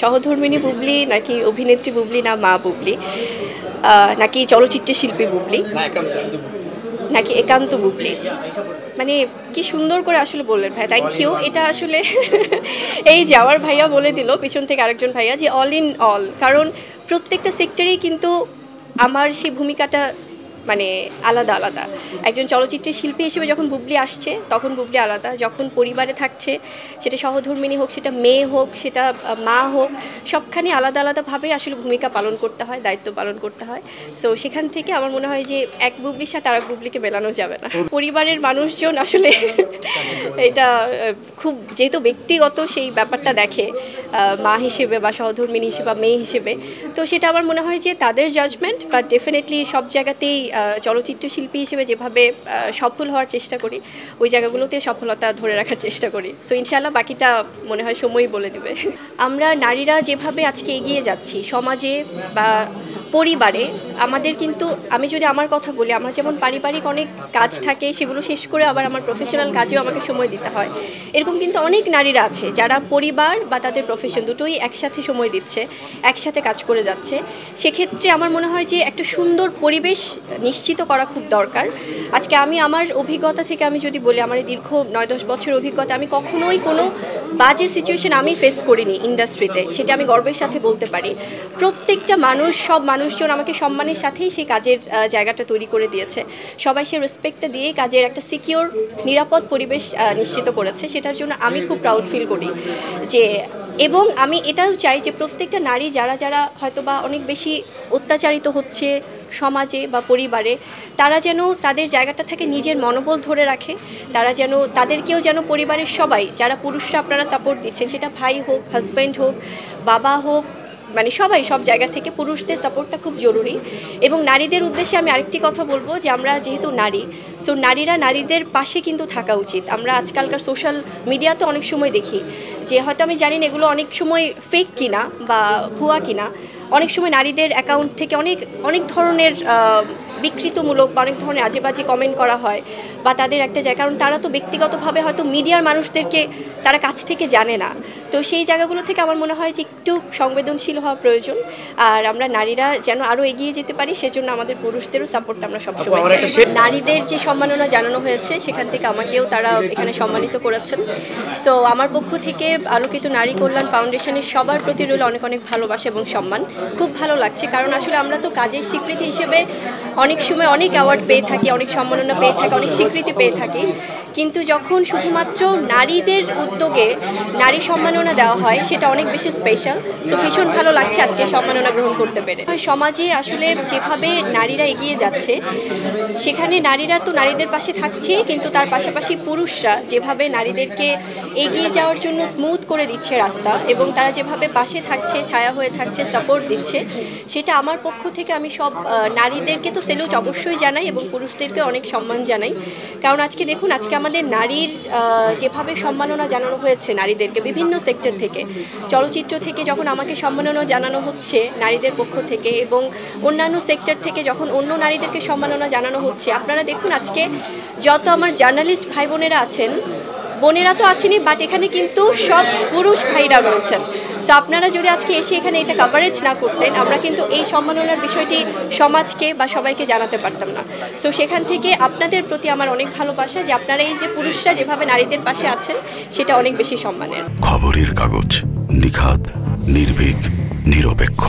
সহধর্মিণী বুবলি নাকি অভিনেত্রী বুবলি না মা বুবলি নাকি চলচ্চিত্রের শিল্পী বুবলি নাকি একান্ত বুবলি, মানে কি সুন্দর করে আসলে বললেন ভাই, থ্যাংক ইউ। এটা আসলে এই যাওয়ার ভাইয়া বলে দিল পিছন থেকে আরেকজন ভাইয়া যে অল ইন অল, কারণ প্রত্যেকটা সেক্টরেই কিন্তু আমার সেই ভূমিকাটা মানে আলাদা আলাদা। একজন চলচ্চিত্রের শিল্পী হিসেবে যখন বুবলি আসছে তখন বুবলি আলাদা, যখন পরিবারে থাকছে সেটা সহধর্মিণী হোক, সেটা মেয়ে হোক, সেটা মা হোক, সবখানে আলাদা আলাদাভাবে আসলে ভূমিকা পালন করতে হয়, দায়িত্ব পালন করতে হয়। সো সেখান থেকে আমার মনে হয় যে এক বুবলির সাথে আর এক বুবলিকে মেলানো যাবে না। পরিবারের মানুষজন আসলে এটা খুব যেহেতু ব্যক্তিগত সেই ব্যাপারটা দেখে মা হিসেবে বা সহধর্মিণী হিসেবে বা মেয়ে হিসেবে, তো সেটা আমার মনে হয় যে তাদের জাজমেন্ট, বাট ডেফিনেটলি সব জায়গাতেই চলচ্চিত্র শিল্পী হিসেবে যেভাবে সফল হওয়ার চেষ্টা করি ওই জায়গাগুলোতে সফলতা ধরে রাখার চেষ্টা করি। সো ইনশাআল্লাহ বাকিটা মনে হয় সময়ই বলে দেবে। আমরা নারীরা যেভাবে আজকে এগিয়ে যাচ্ছি সমাজে বা পরিবারে, আমাদের কিন্তু আমি যদি আমার কথা বলি, আমার যেমন পারিবারিক অনেক কাজ থাকে সেগুলো শেষ করে আবার আমার প্রফেশনাল কাজেও আমাকে সময় দিতে হয়, এরকম কিন্তু অনেক নারীরা আছে যারা পরিবার বা তাদের প্রফেশন দুটোই একসাথে সময় দিচ্ছে, একসাথে কাজ করে যাচ্ছে। সেক্ষেত্রে আমার মনে হয় যে একটা সুন্দর পরিবেশ নিশ্চিত করা খুব দরকার। আজকে আমি আমার অভিজ্ঞতা থেকে আমি যদি বলি, আমার দীর্ঘ 9-10 বছরের অভিজ্ঞতা, আমি কখনোই কোনো বাজে সিচুয়েশন আমি ফেস করিনি ইন্ডাস্ট্রিতে, সেটা আমি গর্বের সাথে বলতে পারি। প্রত্যেকটা মানুষ, সব মানুষজন আমাকে সম্মানের সাথেই সেই কাজের জায়গাটা তৈরি করে দিয়েছে। সবাই সে রেসপেক্টটা দিয়েই কাজের একটা সিকিউর নিরাপদ পরিবেশ নিশ্চিত করেছে, সেটার জন্য আমি খুব প্রাউড ফিল করি যে। এবং আমি এটাও চাই যে প্রত্যেকটা নারী যারা যারা হয়তোবা অনেক বেশি অত্যাচারিত হচ্ছে সমাজে বা পরিবারে, তারা যেন তাদের জায়গাটা থেকে নিজের মনোবল ধরে রাখে, তারা যেন তাদেরকেও যেন পরিবারের সবাই যারা পুরুষরা আপনারা সাপোর্ট দিচ্ছেন, সেটা ভাই হোক, হাজব্যান্ড হোক, বাবা হোক, মানে সবাই সব জায়গা থেকে পুরুষদের সাপোর্টটা খুব জরুরি। এবং নারীদের উদ্দেশ্যে আমি আরেকটি কথা বলবো যে আমরা যেহেতু নারী, সো নারীরা নারীদের পাশে কিন্তু থাকা উচিত। আমরা আজকালকার সোশ্যাল মিডিয়াতে অনেক সময় দেখি যে হয়তো আমি জানি না এগুলো অনেক সময় ফেক কিনা বা ভুয়া কিনা, অনেক সময় নারীদের অ্যাকাউন্ট থেকে অনেক ধরনের বিকৃতমূলক বা অনেক ধরনের আজেবাজে কমেন্ট করা হয় বা তাদের একটা জায়গা, কারণ তারা তো ব্যক্তিগতভাবে হয়তো মিডিয়ার মানুষদেরকে তারা কাছ থেকে জানে না। তো সেই জায়গাগুলো থেকে আমার মনে হয় যে একটু সংবেদনশীল হওয়া প্রয়োজন, আর আমরা নারীরা যেন আরও এগিয়ে যেতে পারি সেজন্য আমাদের পুরুষদেরও সাপোর্টটা আমরা সবসময় চাই। নারীদের যে সম্মাননা জানানো হয়েছে সেখান থেকে আমাকেও তারা এখানে সম্মানিত করেছেন। সো আমার পক্ষ থেকে আলোকিত নারী কল্যাণ ফাউন্ডেশনের সবার প্রতি রইল অনেক অনেক ভালোবাসা এবং সম্মান। খুব ভালো লাগছে, কারণ আসলে আমরা তো কাজের স্বীকৃতি হিসেবে অনেক সময় অনেক অ্যাওয়ার্ড পেয়ে থাকি, অনেক সম্মাননা পেয়ে থাকি, অনেক স্বীকৃতি পেয়ে থাকি, কিন্তু যখন শুধুমাত্র নারীদের উদ্যোগে নারী সম্মাননা দেওয়া হয় সেটা অনেক বেশি স্পেশাল। সো ভীষণ ভালো লাগছে আজকে সম্মাননা গ্রহণ করতে পেরে। সমাজে আসলে যেভাবে নারীরা এগিয়ে যাচ্ছে সেখানে নারীরা তো নারীদের পাশে থাকছে, কিন্তু তার পাশাপাশি পুরুষরা যেভাবে নারীদেরকে এগিয়ে যাওয়ার জন্য স্মুথ করে দিচ্ছে রাস্তা, এবং তারা যেভাবে পাশে থাকছে, ছায়া হয়ে থাকছে, সাপোর্ট দিচ্ছে, সেটা আমার পক্ষ থেকে আমি সব নারীদেরকে তো সেলুট অবশ্যই জানাই এবং পুরুষদেরকে অনেক সম্মান জানাই। কারণ আজকে দেখুন, আজকে আমাদের নারীর যেভাবে সম্মাননা জানানো হয়েছে নারীদেরকে বিভিন্ন সেক্টর থেকে, চলচ্চিত্র থেকে যখন আমাকে সম্মাননা জানানো হচ্ছে নারীদের পক্ষ থেকে, এবং অন্যান্য সেক্টর থেকে যখন অন্য নারীদেরকে সম্মাননা জানানো হচ্ছে, আপনারা দেখুন আজকে যত আমার জার্নালিস্ট ভাই বোনেরা আছেন, বোনেরা তো আছেনই, বাট এখানে কিন্তু সব পুরুষ ভাইরা রয়েছেন। সো আপনারা যদি আজকে এসে এখানে এটা কভারেজ না করতেন, আমরা কিন্তু এই সম্মাননার বিষয়টি সমাজকে বা সবাইকে জানাতে পারতাম না। সো সেখান থেকে আপনাদের প্রতি আমার অনেক ভালোবাসা যে আপনারা এই যে পুরুষরা যেভাবে নারীদের পাশে আছেন সেটা অনেক বেশি সম্মানের। খবরের কাগজ, নিখাত, নির্ভীক, নিরপেক্ষ।